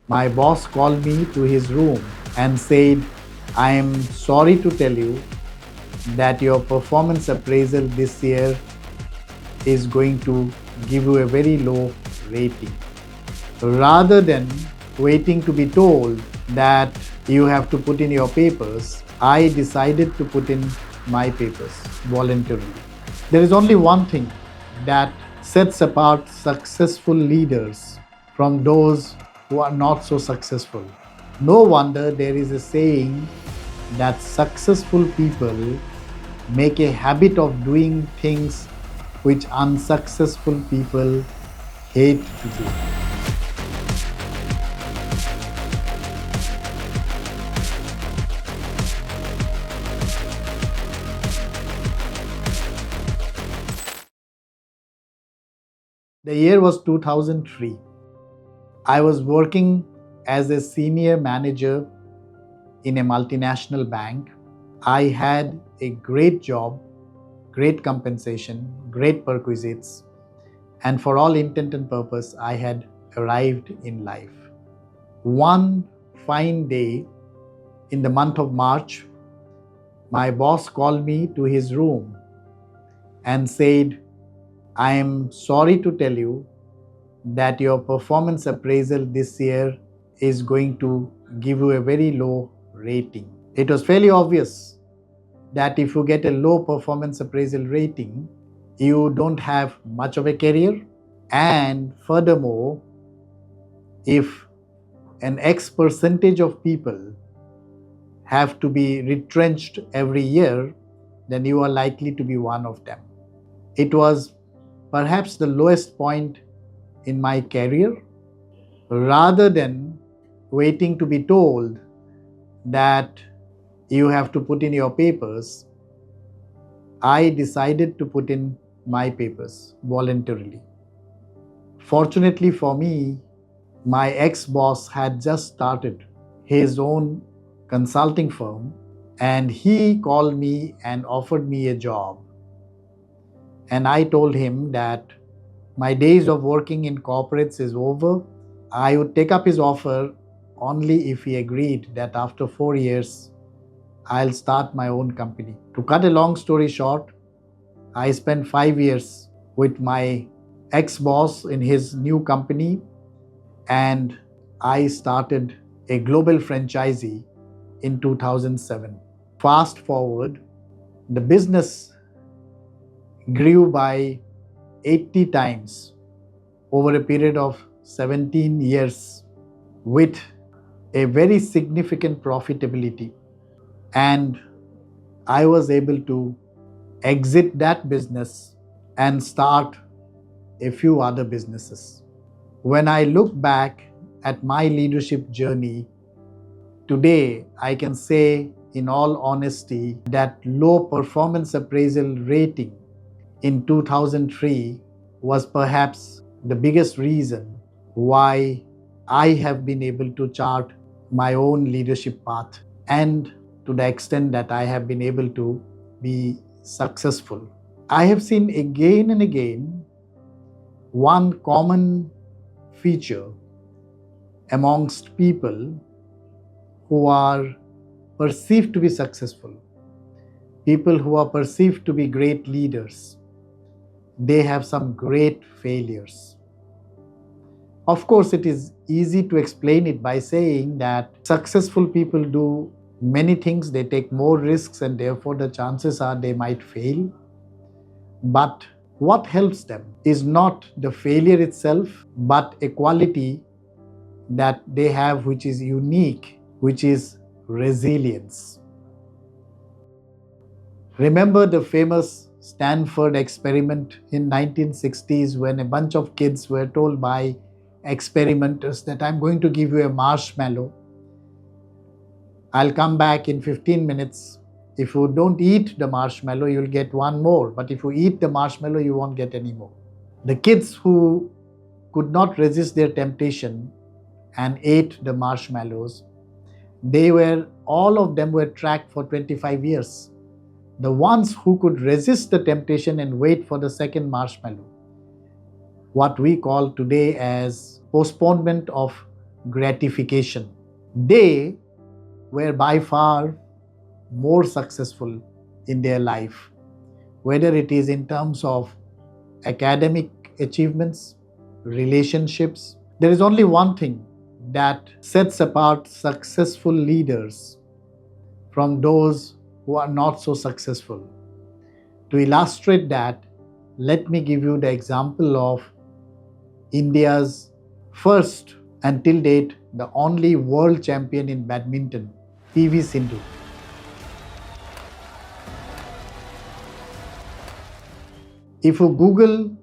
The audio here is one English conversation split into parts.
My boss called me to his room and said, I am sorry to tell you that your performance appraisal this year is going to give you a very low rating. Rather than waiting to be told that you have to put in your papers, I decided to put in my papers voluntarily. There is only one thing that sets apart successful leaders from those who are not so successful. No wonder there is a saying that successful people make a habit of doing things which unsuccessful people hate to do. The year was 2003. I was working as a senior manager in a multinational bank. I had a great job, great compensation, great perquisites, and for all intent and purpose, I had arrived in life. One fine day in the month of March, my boss called me to his room and said, I am sorry to tell you that your performance appraisal this year is going to give you a very low rating. It was fairly obvious that if you get a low performance appraisal rating, you don't have much of a career. And furthermore, if an X percentage of people have to be retrenched every year, then you are likely to be one of them. It was perhaps the lowest point in my career. Rather than waiting to be told that you have to put in your papers, I decided to put in my papers voluntarily. Fortunately for me, my ex-boss had just started his own consulting firm, and he called me and offered me a job. And I told him that my days of working in corporates is over. I would take up his offer only if he agreed that after 4 years, I'll start my own company. To cut a long story short, I spent 5 years with my ex-boss in his new company, and I started a global franchisee in 2007. Fast forward, the business grew by 80 times over a period of 17 years with a very significant profitability. And I was able to exit that business and start a few other businesses. When I look back at my leadership journey, today I can say in all honesty that low performance appraisal rating in 2003 was perhaps the biggest reason why I have been able to chart my own leadership path, and to the extent that I have been able to be successful. I have seen again and again one common feature amongst people who are perceived to be successful, people who are perceived to be great leaders. They have some great failures. Of course, it is easy to explain it by saying that successful people do many things, they take more risks, and therefore the chances are they might fail. But what helps them is not the failure itself, but a quality that they have which is unique, which is resilience. Remember the famous Stanford experiment in 1960s when a bunch of kids were told by experimenters that I'm going to give you a marshmallow. I'll come back in 15 minutes. If you don't eat the marshmallow, you'll get one more. But if you eat the marshmallow, you won't get any more. The kids who could not resist their temptation and ate the marshmallows, all of them were tracked for 25 years. The ones who could resist the temptation and wait for the second marshmallow, what we call today as postponement of gratification. They were by far more successful in their life, whether it is in terms of academic achievements, relationships. There is only one thing that sets apart successful leaders from those who are not so successful. To illustrate that, let me give you the example of India's first and till date the only world champion in badminton, PV Sindhu. If you Google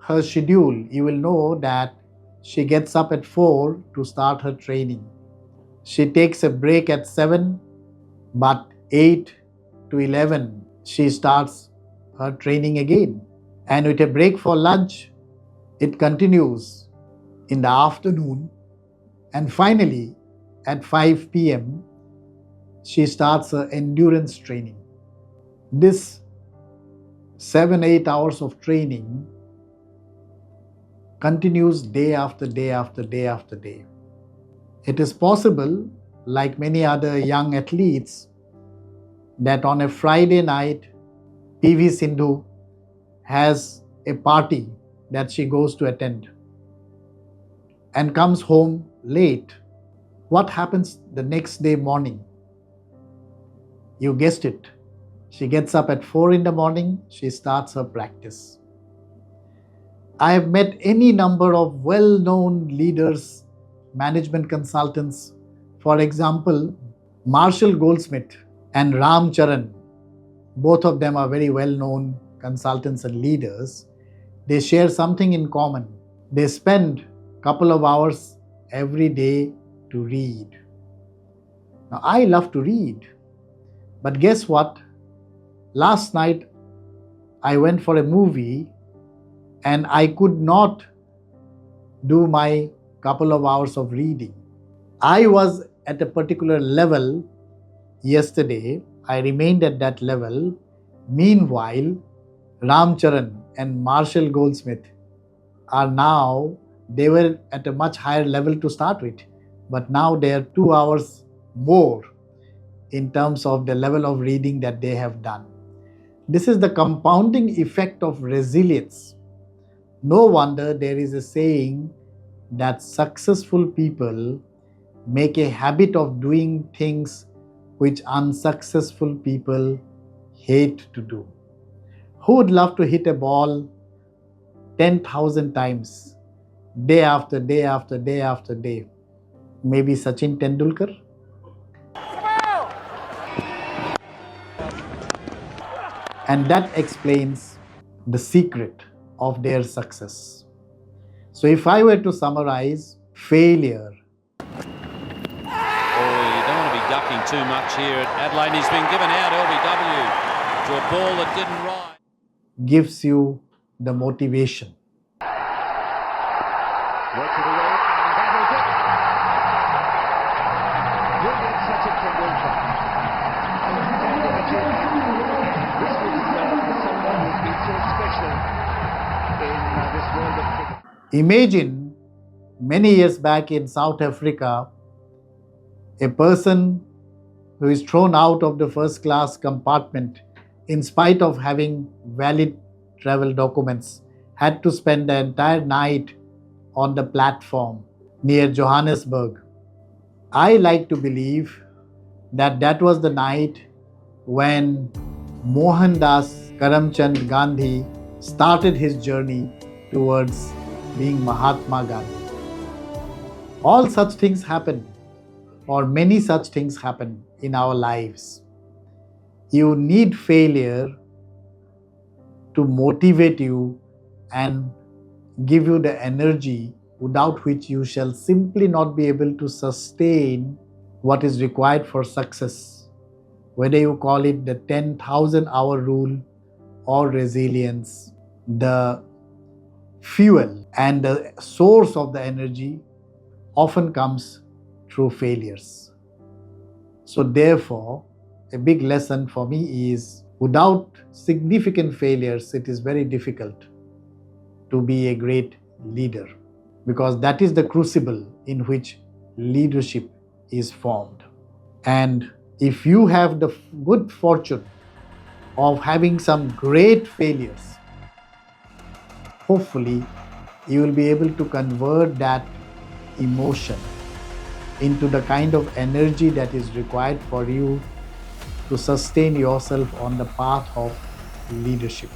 her schedule, you will know that she gets up at 4 to start her training. She takes a break at 7, but 8 to 11, she starts her training again. And with a break for lunch, it continues in the afternoon. And finally, at 5 p.m., she starts her endurance training. This 7-8 hours of training continues day after day after day after day. It is possible, like many other young athletes, that on a Friday night, PV Sindhu has a party that she goes to attend and comes home late. What happens the next day morning? You guessed it. She gets up at 4 in the morning, she starts her practice. I have met any number of well-known leaders, management consultants. For example, Marshall Goldsmith and Ram Charan. Both of them are very well-known consultants and leaders. They share something in common. They spend a couple of hours every day to read. Now, I love to read. But guess what? Last night, I went for a movie and I could not do my couple of hours of reading. I was at a particular level yesterday. I remained at that level. Meanwhile, Ram Charan and Marshall Goldsmith they were at a much higher level to start with, but now they are 2 hours more in terms of the level of reading that they have done. This is the compounding effect of resilience. No wonder there is a saying that successful people make a habit of doing things which unsuccessful people hate to do. Who would love to hit a ball 10,000 times, day after day after day after day? Maybe Sachin Tendulkar? And that explains the secret of their success. So if I were to summarize failure. Oh, you don't want to be ducking too much here at Adelaide. He's been given out LBW to a ball that didn't ride. Gives you the motivation. Imagine many years back in South Africa, a person who is thrown out of the first class compartment in spite of having valid travel documents, had to spend the entire night on the platform near Johannesburg. I like to believe that that was the night when Mohandas Karamchand Gandhi started his journey towards being Mahatma Gandhi. All such things happen, or many such things happen in our lives. You need failure to motivate you and give you the energy without which you shall simply not be able to sustain what is required for success. Whether you call it the 10,000 hour rule or resilience, the fuel and the source of the energy often comes through failures. So therefore, a big lesson for me is without significant failures, it is very difficult to be a great leader, because that is the crucible in which leadership is formed. And if you have the good fortune of having some great failures, hopefully you will be able to convert that emotion into the kind of energy that is required for you to sustain yourself on the path of leadership.